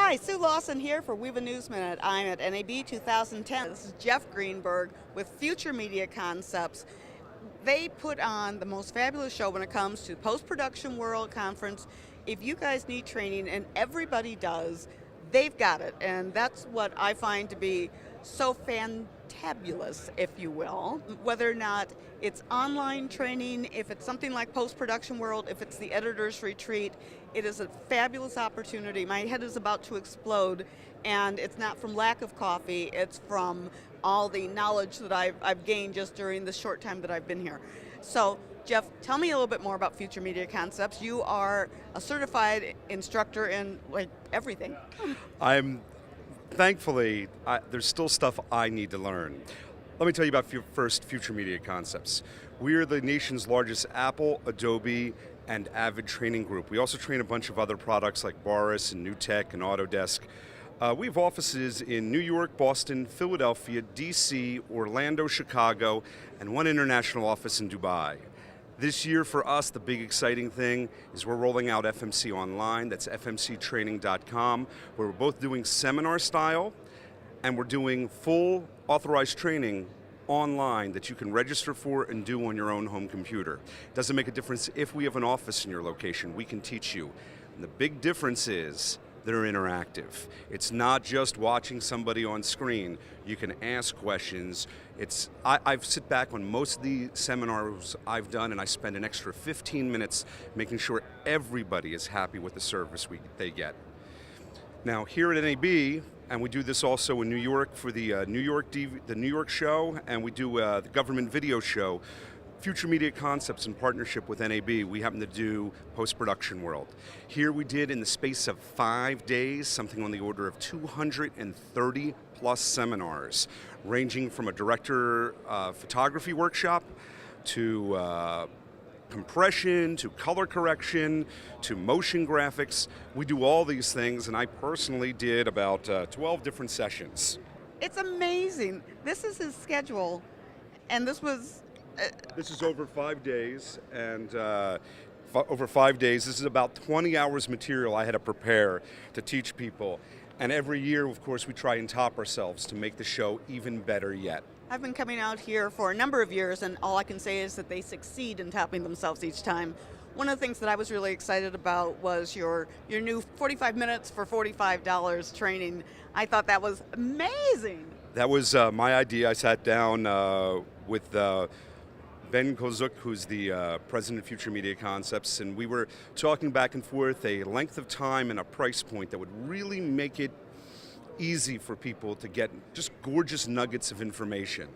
Hi, Sue Lawson here for WEVA News Minute. I'm at NAB 2010. This is Jeff Greenberg with Future Media Concepts. They put on the most fabulous show when it comes to Post-Production World Conference. If you guys need training, and everybody does, they've got it. And that's what I find to be so fantabulous, if you will. Whether or not it's online training, if it's something like Post-Production World, if it's the Editor's Retreat, it is a fabulous opportunity. My head is about to explode, and it's not from lack of coffee, it's from all the knowledge that I've gained just during the short time that I've been here. So, Jeff, tell me a little bit more about Future Media Concepts. You are a certified instructor in like everything. Thankfully, there's still stuff I need to learn. Let me tell you about first Future Media Concepts. We are the nation's largest Apple, Adobe, and Avid training group. We also train a bunch of other products like Boris and NewTek and Autodesk. We have offices in New York, Boston, Philadelphia, DC, Orlando, Chicago, and one international office in Dubai. This year for us, the big exciting thing is we're rolling out FMC online. That's FMCtraining.com, where we're both doing seminar style and we're doing full authorized training online that you can register for and do on your own home computer. Doesn't make a difference if we have an office in your location, we can teach you. And the big difference is they're interactive. It's not just watching somebody on screen. You can ask questions. I've sit back on most of the seminars I've done and I spend an extra 15 minutes making sure everybody is happy with the service they get. Now here at NAB, and we do this also in New York for the New York show, and we do the government video show, Future Media Concepts in partnership with NAB, we happen to do Post-Production World. Here we did, in the space of 5 days, something on the order of 230 plus seminars, ranging from a director photography workshop to compression, to color correction, to motion graphics. We do all these things, and I personally did about 12 different sessions. It's amazing. This is his schedule, and this was... This is over 5 days, and over 5 days, this is about 20 hours material I had to prepare to teach people. And every year, of course, we try and top ourselves to make the show even better yet. I've been coming out here for a number of years, and all I can say is that they succeed in topping themselves each time. One of the things that I was really excited about was your new 45 minutes for $45 training. I thought that was amazing. That was my idea. I sat down with Ben Kozuk, who's the president of Future Media Concepts, and we were talking back and forth a length of time and a price point that would really make it easy for people to get just gorgeous nuggets of information.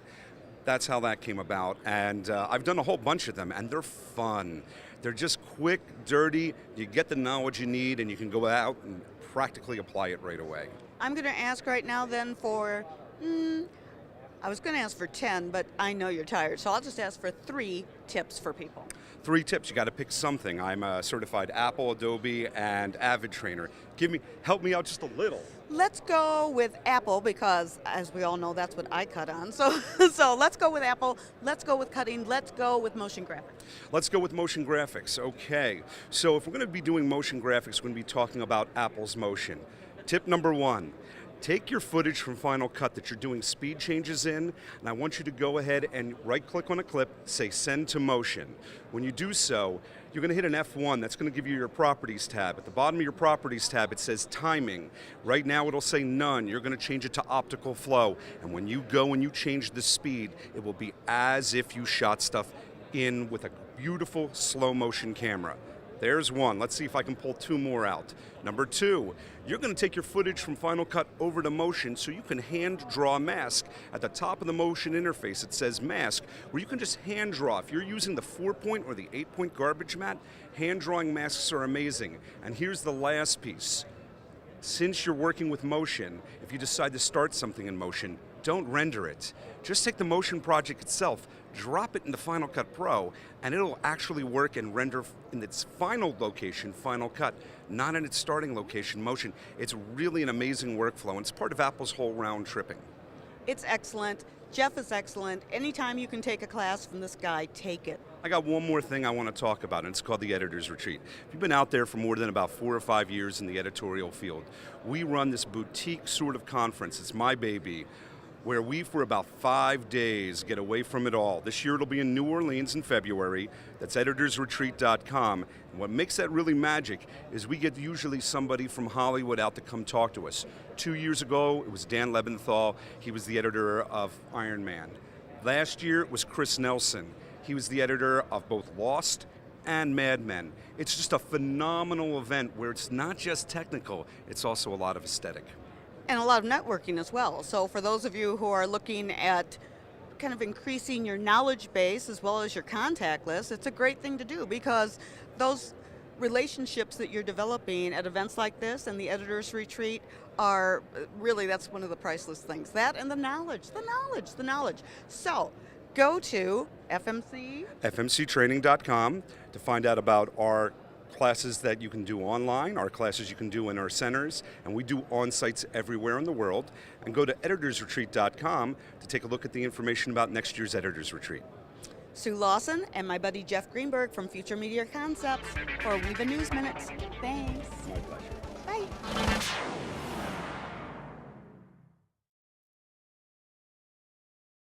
That's how that came about, and I've done a whole bunch of them, and they're fun. They're just quick, dirty, you get the knowledge you need, and you can go out and practically apply it right away. I'm going to ask right now then for, I was going to ask for 10, but I know you're tired, so I'll just ask for 3 tips for people. 3 tips, you got to pick something. I'm a certified Apple, Adobe, and Avid trainer. Help me out just a little. Let's go with Apple because, as we all know, that's what I cut on. So let's go with Apple, let's go with cutting, let's go with motion graphics. Let's go with motion graphics, okay. So if we're going to be doing motion graphics, we're going to be talking about Apple's motion. Tip number 1. Take your footage from Final Cut that you're doing speed changes in, and I want you to go ahead and right-click on a clip, say Send to Motion. When you do so, you're going to hit an F1. That's going to give you your Properties tab. At the bottom of your Properties tab, it says Timing. Right now, it'll say None. You're going to change it to Optical Flow, and when you go and you change the speed, it will be as if you shot stuff in with a beautiful slow-motion camera. There's 1. Let's see if I can pull 2 more out. Number 2, you're going to take your footage from Final Cut over to Motion so you can hand draw a mask. At the top of the Motion interface, it says Mask, where you can just hand draw. If you're using the 4-point or the 8-point garbage mat, hand drawing masks are amazing. And here's the last piece. Since you're working with Motion, if you decide to start something in Motion, don't render it. Just take the Motion project itself, drop it into Final Cut Pro, and it'll actually work and render in its final location, Final Cut, not in its starting location, Motion. It's really an amazing workflow, and it's part of Apple's whole round tripping. It's excellent. Jeff is excellent. Anytime you can take a class from this guy, take it. I got one more thing I want to talk about, and it's called the Editor's Retreat. If you've been out there for more than about 4 or 5 years in the editorial field, we run this boutique sort of conference. It's my baby, where we, for about 5 days, get away from it all. This year it'll be in New Orleans in February. That's editorsretreat.com. And what makes that really magic is we get usually somebody from Hollywood out to come talk to us. 2 years ago, it was Dan Lebenthal. He was the editor of Iron Man. Last year, it was Chris Nelson. He was the editor of both Lost and Mad Men. It's just a phenomenal event where it's not just technical, it's also a lot of aesthetic. And a lot of networking as well. So for those of you who are looking at kind of increasing your knowledge base as well as your contact list, it's a great thing to do, because those relationships that you're developing at events like this and the Editor's Retreat are really, that's one of the priceless things. That and the knowledge. So go to FMCtraining.com to find out about our classes that you can do online, our classes you can do in our centers, and we do on-sites everywhere in the world. And go to editorsretreat.com to take a look at the information about next year's Editor's Retreat. Sue Lawson and my buddy Jeff Greenberg from Future Media Concepts for WEVA News Minutes. Thanks. My pleasure. Bye.